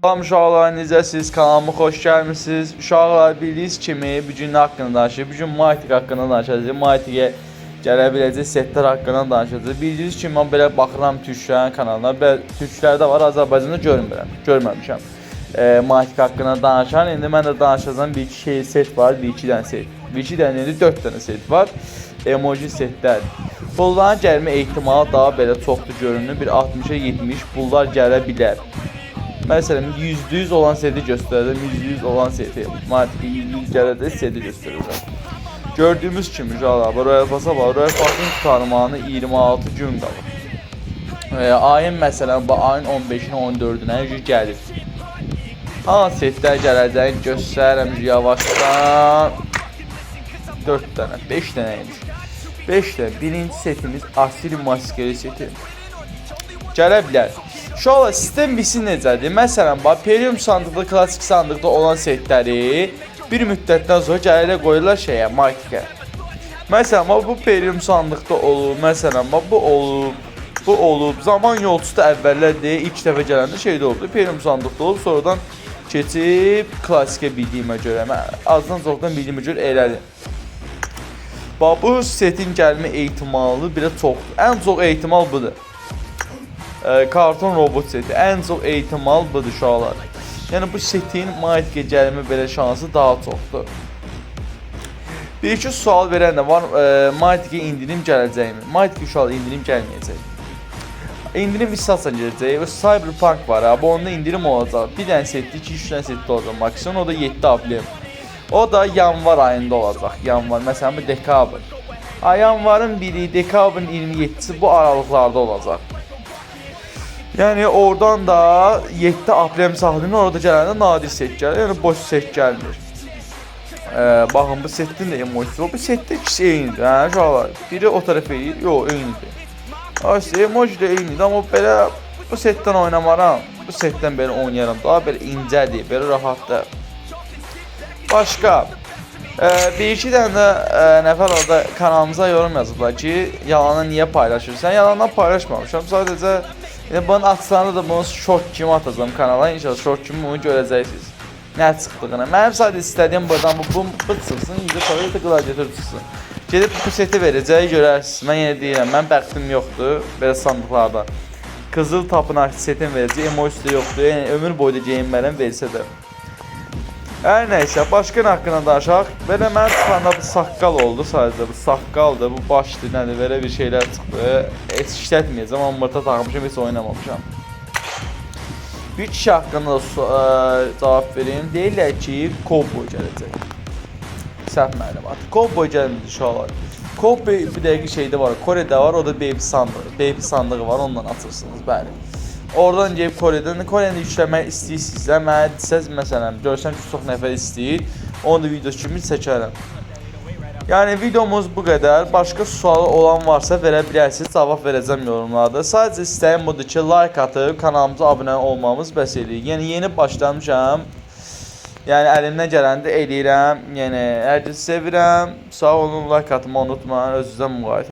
Salam uşaqlar, necəsiz? Kanalıma xoş gəlmisiniz. Uşaqlar, bildiyiniz kimi bu gün haqqında danışırıq. Bu gün Matic haqqında danışacağıq. Matic'ə gələ biləcək setlər haqqında danışacağıq. Bildiyiniz kimi mən belə baxıram türklərin kanalına. Türklərdə var, Azərbaycanda görməmişəm. Matic haqqında danışan. İndi mən də danışacağım. Bir iki set var, bir iki dənə set. Bir iki dənə indi 4 dənə set var. Emoji setlər. Bunların gəlmə ehtimalı daha belə çoxdur görünür. Bir 60'a 70 bunlar gələ bilər. Mesela %100 olan seti göstereceğim. %100 olan seti. Matic %100 gələcək seti göstereceğim. Gördüğümüz kimi Royal Pass'a var. Royal Pass'ın tutarmanı 26 gün qalır. Ayın məsələn bu ayın 15'ine 14'üne gəlir. Hansı setlər gələcəyini göstərirəm yavaşdan. 4 dənə, 5 dənəymiş. 5 dənə. Birinci setimiz Asil Maskeli seti. Gələ bilər. Şu an sistem bilsin necədir? Məsələn, premium sandıqda, klasik sandıqda olan setləri bir müddətdən sonra gəlirlər qoyurlar şeyə, Matic'ə. Məsələn, bu premium sandıqda olub, məsələn, bu olub. Zaman yolcusu da əvvəllər deyə ilk dəfə gələndə şeydə oldu. Premium sandıqda olub, sonradan keçib klasikə bildiyimə görə, azdan çoxdan bildiyimə görə elədir. Bu setin gəlmə ehtimalı belə çoxdur. Ən çox ehtimal budur. Karton robot seti en çok ehtimal budur uşaqlar. Yəni bu setin Matic'ə gəlmə belə şansı daha çoxdur. Bir iki sual verən də var. Matic'ə indirim gələcəkmi? Matic'ə uşaqlar indirim gəlməyəcək. İndirim istəsən gələcək. Cyberpunk var ha. Bu onda indirim olacaq. Bir dənə setdə 2-3 dənə setdə olacaq maksimum. O da 7 aprel. O da yanvar ayında olacaq. Yanvar məsələn bu dekabr. Yanvarın 1-i, dekabrın 27'si bu aralıqlarda olacaq. Yani oradan da 7 aprel saatinin orada gələndə nadir set gəlir. Yəni boş set gəlmir. Baxın bu setin də emojisi var. Bu setdə ikisi eynidir. Uşaqlar. Biri o tərəf eləyir. Yox, eynidir. Emoji də eynidir. Amma belə bu setdən oynamaram. Bu setdən belə oynayaram. Daha belə incədir. Belə rahatdır. Başqa. Bir iki dənə də nəfər orada kanalımıza yorum yazıblar ki, yalanı niyə paylaşırsan? Yalandan paylaşmamışam. Sadəcə bunun açılarında da bunu short kimi atacağım kanala. İnşallah short kimi bunu görəcəksiniz. Nə çıxdığını. Mənim sadəcə istədiyim buradan bu çıxsın. İyice sonra da gladiator çıxsın. Gedib bu seti verəcək görərsiniz. Mən yenə deyirəm. Mən bəxtim yoxdur. Belə sandıqlarda. Qızıl tapınaq setin verəcək. Emojisi də yoxdur. Yəni ömür boyu da geyinmələm versə də. Hər nəysə, başqa haqqında danışaq. Belə mən çıxanda bu saqqal oldu sadəcə. Bu saqqaldır, bu başdır, nədir, belə bir şeylər çıxdı. Heç işlətməyəcəm, amma burada taxmışam, heç oynamamışam. Bir kişi haqqında da cavab vereyim. Deyirlər ki, Cowboy gələcək. Səhv məlumat. Cowboy gəlməyəcək uşaqlar. Cowboy bir dəqiqə şeydə var, Kore'də var, o da baby sandığı. Baby sandığı var, ondan açırsınız, bəli. Oradan gelib Kore'dən yükləmək istəyirsinizsə, mənə desəz məsələn, görsəm ki, çox nəfər istəyir, onu da videosu kimi çəkərəm. Yəni videomuz bu qədər. Başqa sualı olan varsa verə bilərsiniz, cavab verəcəm yorumlarda. Sadəcə istəyim budur ki, like atıb kanalımıza abunə olmamız bəs eləyir. Yəni yeni başlamışam. Yəni əlimdən gələni də eləyirəm. Yəni hər kəsi sevirəm. Sağ olun, like atmayı unutmayın. Özünüzə müğayət.